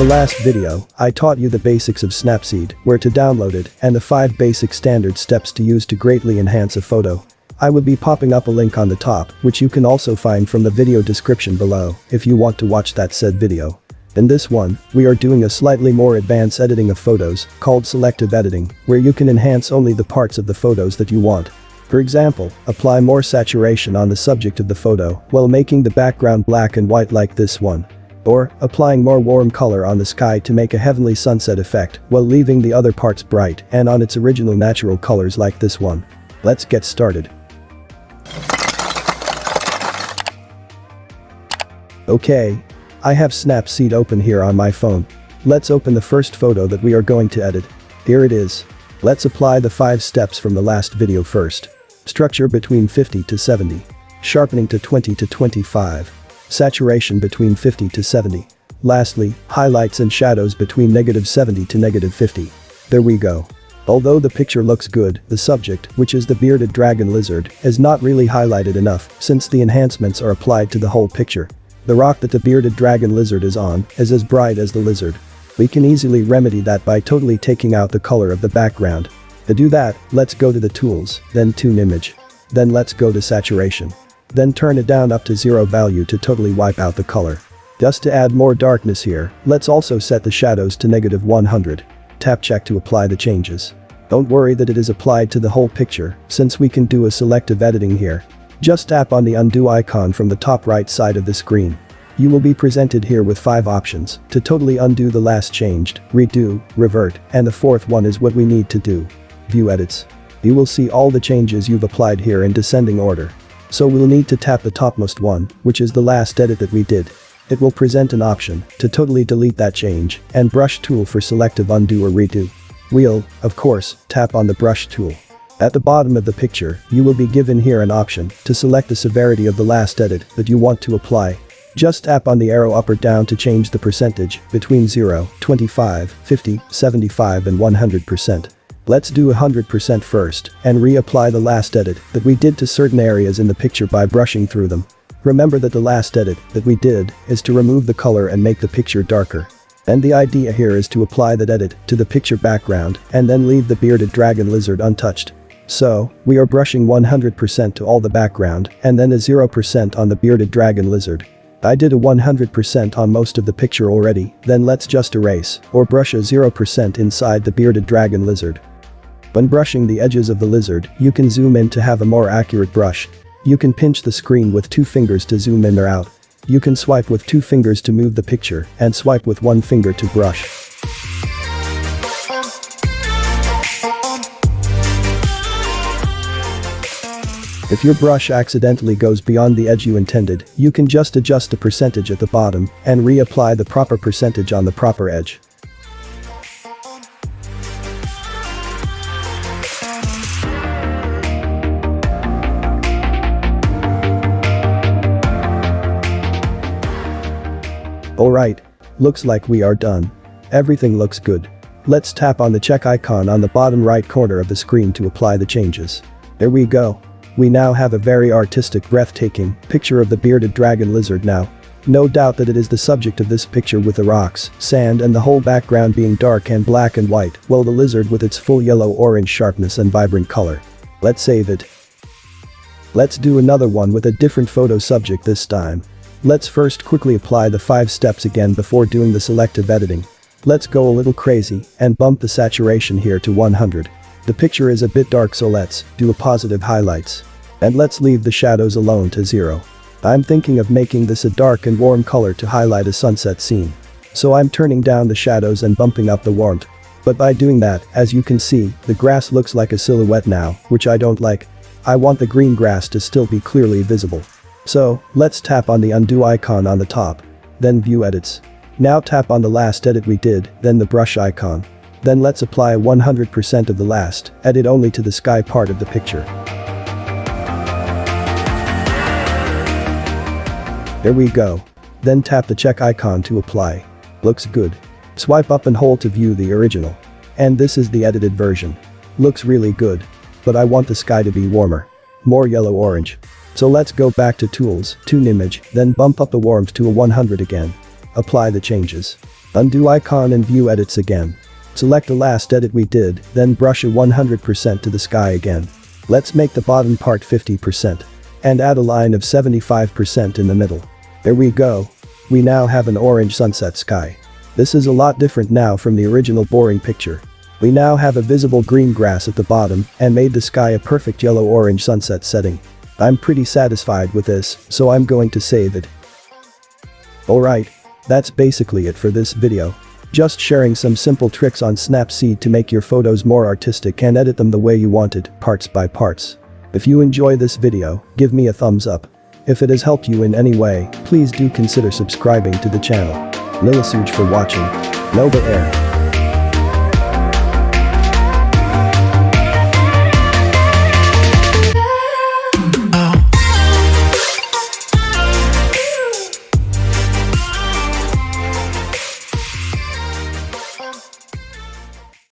the last video, I taught you the basics of Snapseed, where to download it, and the 5 basic standard steps to use to greatly enhance a photo. I will be popping up a link on the top, which you can also find from the video description below if you want to watch that said video. In this one, we are doing a slightly more advanced editing of photos, called selective editing, where you can enhance only the parts of the photos that you want. For example, apply more saturation on the subject of the photo while making the background black and white like this one. Or, applying more warm color on the sky to make a heavenly sunset effect while leaving the other parts bright and on its original natural colors like this one. Let's get started. Okay. I have Snapseed open here on my phone. Let's open the first photo that we are going to edit. Here it is. Let's apply the 5 steps from the last video first. Structure between 50 to 70. Sharpening to 20 to 25. Saturation between 50 to 70. Lastly, highlights and shadows between -70 to -50. There we go. Although the picture looks good, the subject, which is the bearded dragon lizard, is not really highlighted enough since the enhancements are applied to the whole picture. The rock that the bearded dragon lizard is on is as bright as the lizard. We can easily remedy that by totally taking out the color of the background. To do that, let's go to the tools, then tune image. Then let's go to saturation. Then turn it down up to 0 value to totally wipe out the color. Just to add more darkness here, let's also set the shadows to -100. Tap check to apply the changes. Don't worry that it is applied to the whole picture, since we can do a selective editing here. Just tap on the undo icon from the top right side of the screen. You will be presented here with 5 options to totally undo the last changed, redo, revert, and the 4th one is what we need to do. View edits. You will see all the changes you've applied here in descending order. So we'll need to tap the topmost one, which is the last edit that we did. It will present an option to totally delete that change and brush tool for selective undo or redo. We'll, of course, tap on the brush tool. At the bottom of the picture, you will be given here an option to select the severity of the last edit that you want to apply. Just tap on the arrow up or down to change the percentage between 0, 25, 50, 75 and 100%. Let's do 100% first and reapply the last edit that we did to certain areas in the picture by brushing through them. Remember that the last edit that we did is to remove the color and make the picture darker. And the idea here is to apply that edit to the picture background and then leave the bearded dragon lizard untouched. So, we are brushing 100% to all the background and then a 0% on the bearded dragon lizard. I did a 100% on most of the picture already, then let's just erase or brush a 0% inside the bearded dragon lizard. When brushing the edges of the lizard, you can zoom in to have a more accurate brush. You can pinch the screen with 2 fingers to zoom in or out. You can swipe with 2 fingers to move the picture and swipe with 1 finger to brush. If your brush accidentally goes beyond the edge you intended, you can just adjust the percentage at the bottom and reapply the proper percentage on the proper edge. Alright. Looks like we are done. Everything looks good. Let's tap on the check icon on the bottom right corner of the screen to apply the changes. There we go. We now have a very artistic, breathtaking picture of the bearded dragon lizard now. No doubt that it is the subject of this picture with the rocks, sand and the whole background being dark and black and white, while the lizard with its full yellow-orange sharpness and vibrant color. Let's save it. Let's do another one with a different photo subject this time. Let's first quickly apply the 5 steps again before doing the selective editing. Let's go a little crazy and bump the saturation here to 100. The picture is a bit dark, so let's do a positive highlights. And let's leave the shadows alone to 0. I'm thinking of making this a dark and warm color to highlight a sunset scene. So I'm turning down the shadows and bumping up the warmth. But by doing that, as you can see, the grass looks like a silhouette now, which I don't like. I want the green grass to still be clearly visible. So, let's tap on the undo icon on the top. Then view edits. Now tap on the last edit we did, then the brush icon. Then let's apply 100% of the last edit only to the sky part of the picture. There we go. Then tap the check icon to apply. Looks good. Swipe up and hold to view the original. And this is the edited version. Looks really good. But I want the sky to be warmer. More yellow-orange. So let's go back to Tools, Tune Image, then bump up the warmth to a 100 again. Apply the changes. Undo icon and view edits again. Select the last edit we did, then brush it 100% to the sky again. Let's make the bottom part 50%. And add a line of 75% in the middle. There we go. We now have an orange sunset sky. This is a lot different now from the original boring picture. We now have a visible green grass at the bottom and made the sky a perfect yellow-orange sunset setting. I'm pretty satisfied with this, so I'm going to save it. Alright. That's basically it for this video. Just sharing some simple tricks on Snapseed to make your photos more artistic and edit them the way you want it, parts by parts. If you enjoy this video, give me a thumbs up. If it has helped you in any way, please do consider subscribing to the channel. Milasuj for watching. Nova Air.